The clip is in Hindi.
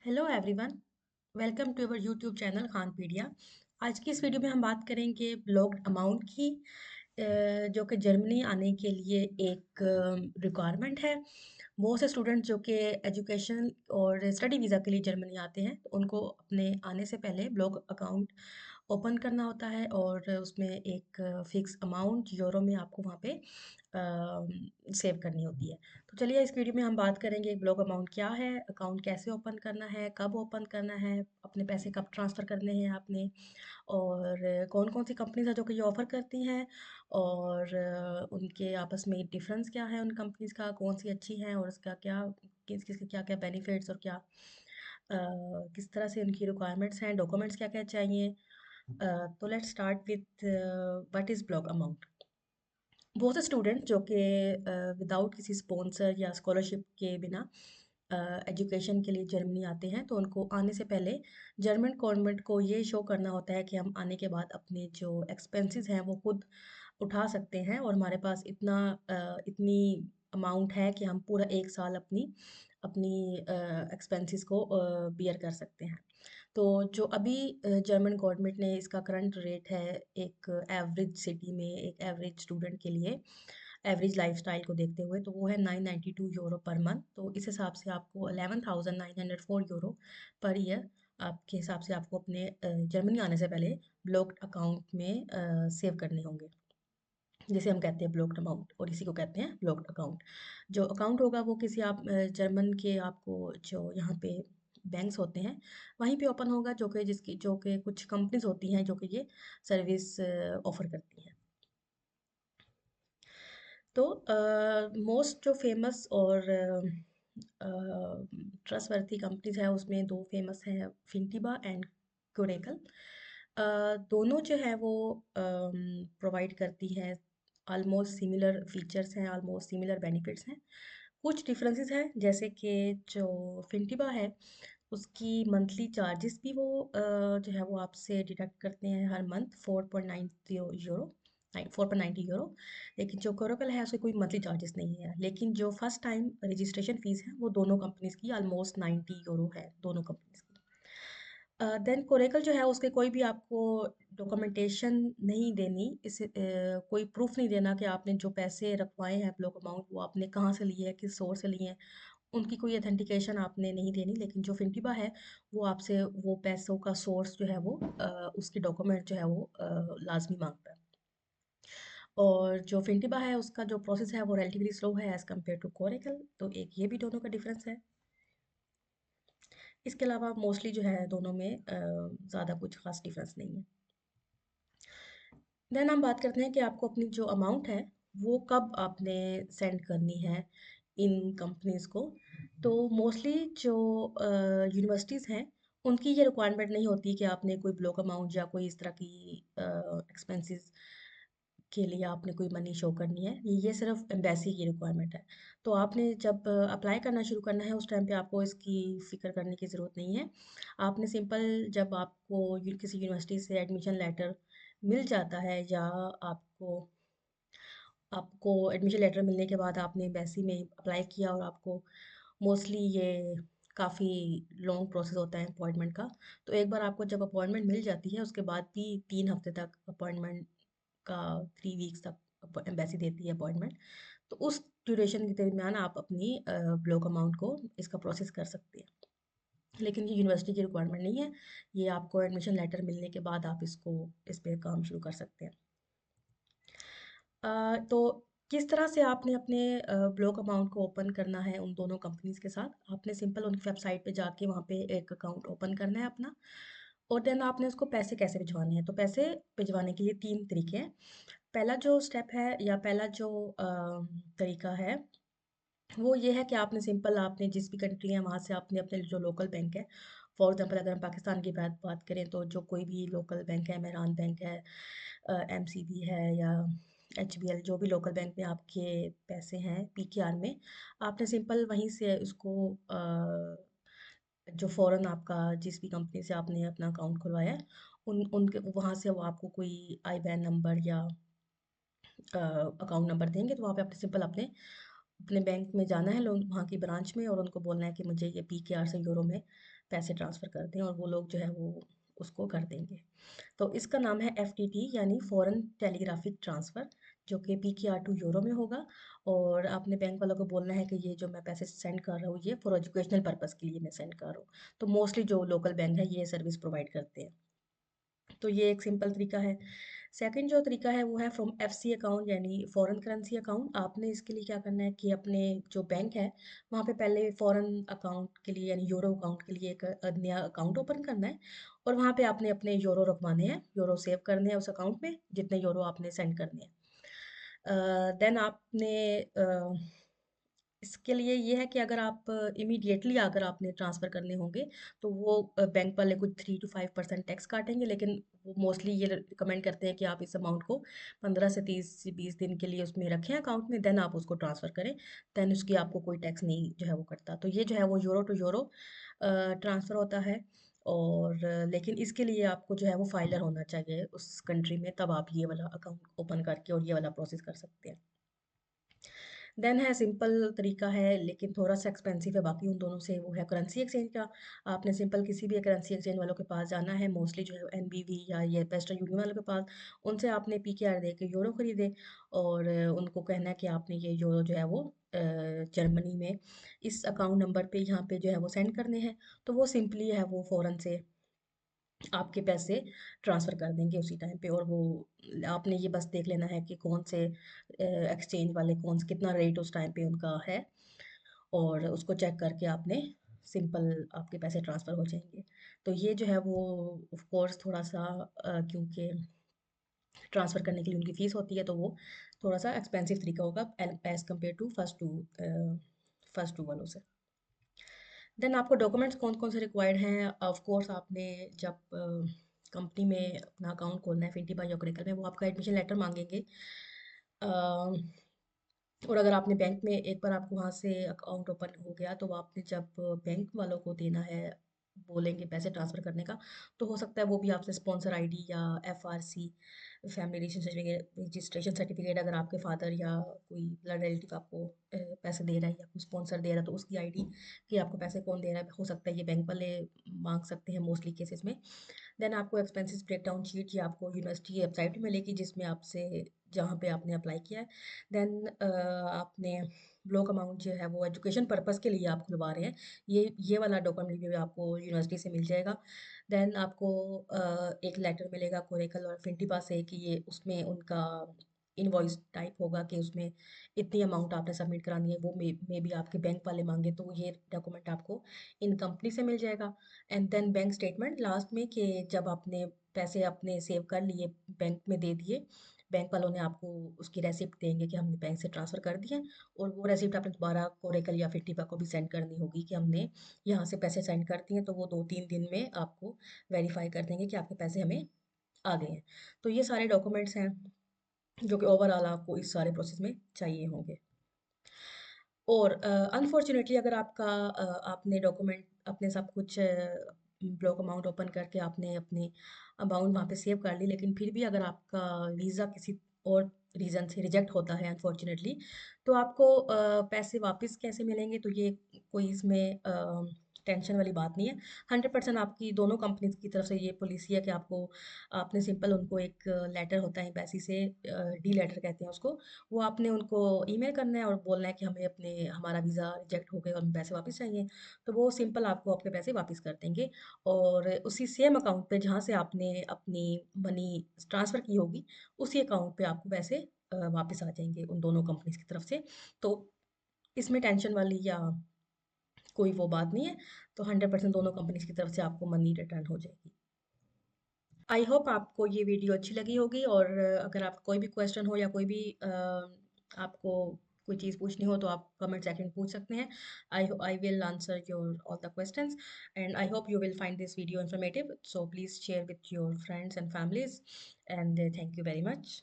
Hello everyone, welcome to our YouTube channel Khanpedia. आज की इस वीडियो में हम बात करेंगे ब्लॉक्ड अमाउंट की, जो कि जर्मनी आने के लिए एक रिक्वायरमेंट है। बहुत से स्टूडेंट जो कि एजुकेशन और स्टडी वीज़ा के लिए जर्मनी आते हैं, तो उनको अपने आने से पहले ब्लॉक अकाउंट ओपन करना होता है और उसमें एक फ़िक्स अमाउंट यूरो में आपको वहाँ पे सेव करनी होती है। तो चलिए इस वीडियो में हम बात करेंगे ब्लॉक अमाउंट क्या है, अकाउंट कैसे ओपन करना है, कब ओपन करना है, अपने पैसे कब ट्रांसफ़र करने हैं आपने, और कौन-कौन सी कंपनीज़ हैं जो कि ये ऑफ़र करती हैं, और उनके आपस में डिफ़रेंस क्या है उन कंपनीज़ का, कौन-सी अच्छी हैं और उसका क्या किस-किस के क्या-क्या बेनिफिट्स और क्या किस तरह से उनकी रिक्वायरमेंट्स हैं, डॉक्यूमेंट्स क्या-क्या चाहिए। तो let's start with what is block amount. बहुत से स्टूडेंट जो कि विदाउट किसी स्पॉन्सर या स्कॉलरशिप के बिना एजुकेशन के लिए जर्मनी आते हैं, तो उनको आने से पहले जर्मन गवर्नमेंट को ये शो करना होता है कि हम आने के बाद अपने जो एक्सपेंसेस हैं वो खुद उठा सकते हैं और हमारे पास इतनी अमाउंट है कि हम पूरा एक साल अपनी अपनी एक्सपेंसेस को बियर कर सकते हैं। तो जो अभी जर्मन गवर्नमेंट ने इसका करंट रेट है एक एवरेज सिटी में एक एवरेज स्टूडेंट के लिए, एवरेज लाइफस्टाइल को देखते हुए, तो वो है 992 यूरो पर मंथ। तो इस हिसाब से आपको 11,904 यूरो पर ईयर आपके हिसाब से आपको अपने जर्मनी आने से पहले ब्लॉक्ड अकाउंट में सेव करने होंगे, जिसे हम कहते हैं ब्लॉक्ड अमाउंट, और इसी को कहते हैं ब्लॉक्ड अकाउंट। जो अकाउंट होगा वो किसी आप जर्मन के आपको जो यहाँ पे बैंक्स होते हैं वहीं पे ओपन होगा, जो कि कुछ कंपनीज होती हैं जो कि ये सर्विस ऑफर करती हैं। तो मोस्ट जो फेमस और ट्रस्टवर्दी कंपनीज है उसमें दो फेमस हैं, फिंटिबा एंड कोरेकल। दोनों जो है वो प्रोवाइड करती हैं ऑलमोस्ट सिमिलर फीचर्स हैं, ऑलमोस्ट सिमिलर बेनिफिट्स हैं। कुछ डिफरेंसेस हैं, जैसे कि जो फिंटिबा है उसकी मंथली चार्जेस भी वो जो है वो आपसे डिडक्ट करते हैं हर मंथ 4.90 यूरो, 4.90 यूरो। लेकिन जो कोरेकल है उसके कोई मंथली चार्जेस नहीं है, लेकिन जो फर्स्ट टाइम रजिस्ट्रेशन फीस है वो दोनों कंपनीज की ऑलमोस्ट 90 यूरो है, दोनों कंपनीज की। देन कोरेकल जो है उसके कोई भी आपको डॉक्यूमेंटेशन नहीं देनी, कोई प्रूफ नहीं देना कि आपने जो पैसे रखवाए हैं ब्लॉक अमाउंट वो आपने कहाँ से लिए हैं, किस सोर्स से लिए हैं, उनकी कोई अथेंटिकेशन आपने नहीं देनी। लेकिन जो फिंटिबा है वो आपसे वो पैसों का सोर्स जो है वो उसकी डॉक्यूमेंट जो है वो लाजमी मांगता है। और जो फिंटिबा है उसका जो प्रोसेस है वो रिलेटिवली स्लो है एज़ कम्पेयर टू कोरेकल, तो एक ये भी दोनों का डिफरेंस है। इसके अलावा मोस्टली जो है दोनों में ज़्यादा कुछ खास डिफरेंस नहीं है। देन हम बात करते हैं कि आपको अपनी जो अमाउंट है वो कब आपने सेंड करनी है इन कंपनीज़ को। तो मोस्टली जो यूनिवर्सिटीज़ हैं उनकी ये रिक्वायरमेंट नहीं होती कि आपने कोई ब्लॉक अमाउंट या कोई इस तरह की एक्सपेंसेस के लिए आपने कोई मनी शो करनी है। ये सिर्फ एम्बेसी की रिक्वायरमेंट है। तो आपने जब अप्लाई करना शुरू करना है उस टाइम पे आपको इसकी फ़िक्र करने की ज़रूरत नहीं है। आपने सिंपल जब आपको किसी यूनिवर्सिटी से एडमिशन लेटर मिल जाता है, या आपको आपको एडमिशन लेटर मिलने के बाद आपने एम्बेसी में अप्लाई किया, और आपको मोस्टली ये काफ़ी लॉन्ग प्रोसेस होता है अपॉइंटमेंट का। तो एक बार आपको जब अपॉइंटमेंट मिल जाती है उसके बाद भी 3 हफ्ते तक अपॉइंटमेंट का, 3 वीक्स तक एम्बेसी देती है अपॉइंटमेंट। तो उस ड्यूरेशन के दरमियान आप अपनी ब्लॉक अमाउंट को इसका प्रोसेस कर सकते हैं। लेकिन ये यूनिवर्सिटी की रिक्वायरमेंट नहीं है, ये आपको एडमिशन लेटर मिलने के बाद आप इस पे काम शुरू कर सकते हैं। तो किस तरह से आपने अपने ब्लॉक अकाउंट को ओपन करना है उन दोनों कंपनीज़ के साथ, आपने सिंपल उनकी वेबसाइट पे जाके वहाँ पे एक अकाउंट ओपन करना है अपना, और देन आपने उसको पैसे कैसे भिजवाने हैं। तो पैसे भिजवाने के लिए 3 तरीके हैं। पहला जो स्टेप है, या पहला जो तरीका है, वो ये है कि आपने जिस भी कंट्री है वहाँ से आपने अपने जो लोकल बैंक है, फॉर एग्जांपल अगर हम पाकिस्तान की बात बात करें तो जो कोई भी लोकल बैंक है, मेहरान बैंक है, एमसीबी है, या एचबीएल, जो भी लोकल बैंक में आपके पैसे हैं पीकेआर में, आपने सिंपल वहीं से उसको जो फ़ौरन आपका जिस भी कंपनी से आपने अपना अकाउंट खुलवाया है उन उनके वहाँ से वो आपको कोई आईबैन नंबर या अकाउंट नंबर देंगे। तो वहाँ पे आपने सिंपल अपने अपने बैंक में जाना है, लोग वहाँ की ब्रांच में, और उनको बोलना है कि मुझे ये पीकेआर से यूरो में पैसे ट्रांसफ़र कर दें और वो लोग जो है वो उसको कर देंगे। तो इसका नाम है एफटीटी यानी फ़ॉरेन टेलीग्राफिक ट्रांसफ़र, जो कि पीकेआर टू यूरो में होगा। और आपने बैंक वालों को बोलना है कि ये जो मैं पैसे सेंड कर रहा हूँ ये फॉर एजुकेशनल पर्पज़ के लिए मैं सेंड कर रहा हूँ। तो मोस्टली जो लोकल बैंक है ये सर्विस प्रोवाइड करते हैं। तो ये एक सिंपल तरीका है। सेकंड जो तरीका है वो है फ्रॉम एफसी अकाउंट यानी फ़ॉरेन करेंसी अकाउंट। आपने इसके लिए क्या करना है कि अपने जो बैंक है वहाँ पे पहले फ़ॉरेन अकाउंट के लिए यानी यूरो अकाउंट के लिए एक नया अकाउंट ओपन करना है और वहाँ पे आपने अपने यूरो रखवाने हैं, यूरो सेव करने हैं उस अकाउंट में जितने यूरो आपने सेंड करने हैं। देन आपने इसके लिए ये है कि अगर आप इमीडिएटली अगर आपने ट्रांसफ़र करने होंगे तो वो बैंक वाले कुछ 3 to 5% टैक्स काटेंगे, लेकिन वो मोस्टली ये रिकमेंड करते हैं कि आप इस अमाउंट को 15 से 30 से 20 दिन के लिए उसमें रखें अकाउंट में, देन आप उसको ट्रांसफ़र करें। देन उसकी आपको कोई टैक्स नहीं जो है वो कटता। तो ये जो है वो यूरो टू यूरो ट्रांसफ़र होता है। और लेकिन इसके लिए आपको जो है वो फाइलर होना चाहिए उस कंट्री में, तब आप ये वाला अकाउंट ओपन करके और ये वाला प्रोसेस कर सकते हैं। देन है सिंपल तरीका है लेकिन थोड़ा सा एक्सपेंसिव है बाकी उन दोनों से, वो है करेंसी एक्सचेंज का। आपने सिंपल किसी भी करेंसी एक्सचेंज वालों के पास जाना है, मोस्टली जो है एनबीवी या ये वेस्टर्न यूनियन वालों के पास। उनसे आपने पीकेआर दे के यूरो खरीदे और उनको कहना है कि आपने ये यूरो जो है वो जर्मनी में इस अकाउंट नंबर पे यहाँ पे जो है वो सेंड करने हैं। तो वो सिंपली है वो फ़ौरन से आपके पैसे ट्रांसफ़र कर देंगे उसी टाइम पे। और वो आपने ये बस देख लेना है कि कौन से एक्सचेंज वाले कौन से कितना रेट उस टाइम पे उनका है और उसको चेक करके आपने सिंपल आपके पैसे ट्रांसफ़र हो जाएंगे। तो ये जो है वो ऑफ कोर्स थोड़ा सा क्योंकि ट्रांसफ़र करने के लिए उनकी फ़ीस होती है तो वो थोड़ा सा एक्सपेंसिव तरीका होगा as compared to first two वालों से। देन आपको डॉक्यूमेंट्स कौन-कौन से रिक्वायर्ड हैं? ऑफ कोर्स आपने जब कंपनी में अपना अकाउंट खोलना है फिनटी बाय ऑरेकल में, वो आपका एडमिशन लेटर माँगेंगे। अ, और अगर आपने बैंक में एक बार आपको वहाँ से अकाउंट ओपन हो गया तो आपने जब बैंक वालों को देना है, बोलेंगे पैसे ट्रांसफ़र करने का, तो हो सकता है वो भी आपसे स्पॉन्सर आईडी या एफआरसी फैमिली रजिस्ट्रेशन सर्टिफिकेट अगर आपके फादर या कोई ब्लड रिलेटिव आपको पैसे दे रहा है या कोई स्पॉन्सर दे रहा है तो उसकी आईडी कि आपको पैसे कौन दे रहा है, हो सकता है ये बैंक वाले माँग सकते हैं मोस्टली केसेस में। देन आपको एक्सपेंसेस ब्रेकडाउन शीट या आपको यूनिवर्सिटी की वेबसाइट में मिलेगी जिसमें आपसे जहाँ पे आपने अप्लाई किया है। देन आपने ब्लॉक अमाउंट जो है वो एजुकेशन पर्पज़ के लिए आप खुलवा रहे हैं, ये वाला डॉक्यूमेंट भी आपको यूनिवर्सिटी से मिल जाएगा। देन आपको एक लेटर मिलेगा कोरेकल और फिनटिपा से कि ये उसमें उनका इनवॉइस टाइप होगा कि उसमें इतनी अमाउंट आपने सबमिट करानी है, वो मे बी आपके बैंक वाले मांगे तो ये डॉक्यूमेंट आपको इन कंपनी से मिल जाएगा। And then bank statement last में कि जब आपने पैसे अपने सेव कर लिए बैंक में दे दिए, बैंक वालों ने आपको उसकी रेसिप्ट देंगे कि हमने बैंक से ट्रांसफ़र कर दिए हैं। और वो रेसिप्ट आपने दोबारा कोरेकल या फिर टिपा को भी सेंड करनी होगी कि हमने यहाँ से पैसे सेंड कर दिए हैं, तो वो 2-3 दिन में आपको वेरीफाई कर देंगे कि आपके पैसे हमें आ गए हैं। तो ये सारे डॉक्यूमेंट्स हैं जो कि ओवरऑल आपको इस सारे प्रोसेस में चाहिए होंगे। और अनफॉर्च्यूनेटली अगर आपने डॉक्यूमेंट अपने सब कुछ ब्लॉक अमाउंट ओपन करके आपने अपने अमाउंट वहाँ पे सेव कर ली, लेकिन फिर भी अगर आपका वीज़ा किसी और रीज़न से रिजेक्ट होता है अनफॉर्च्यूनेटली, तो आपको पैसे वापस कैसे मिलेंगे? तो ये कोई इसमें टेंशन वाली बात नहीं है। 100% आपकी दोनों कंपनीज़ की तरफ से ये पॉलिसी है कि आपने सिंपल उनको एक लेटर होता है एम्बेसी से, डी लेटर कहते हैं उसको, वो आपने उनको ईमेल करना है और बोलना है कि हमारा वीज़ा रिजेक्ट हो गया और हमें पैसे वापस चाहिए। तो वो सिंपल आपको आपके पैसे वापस कर देंगे और उसी सेम अकाउंट पे जहाँ से आपने अपनी मनी ट्रांसफ़र की होगी, उसी अकाउंट पे आपको पैसे वापस आ जाएँगे उन दोनों कंपनीज़ की तरफ से। तो इसमें टेंशन वाली या कोई वो बात नहीं है। तो 100% दोनों कंपनीज़ की तरफ से आपको मनी रिटर्न हो जाएगी। आई होप आपको ये वीडियो अच्छी लगी होगी और अगर आपका कोई भी क्वेश्चन हो या कोई भी आपको कोई चीज़ पूछनी हो तो आप कमेंट सेक्शन में पूछ सकते हैं। I will answer your all the questions and I hope you will find this video informative, so please share with your friends and families and thank you very much.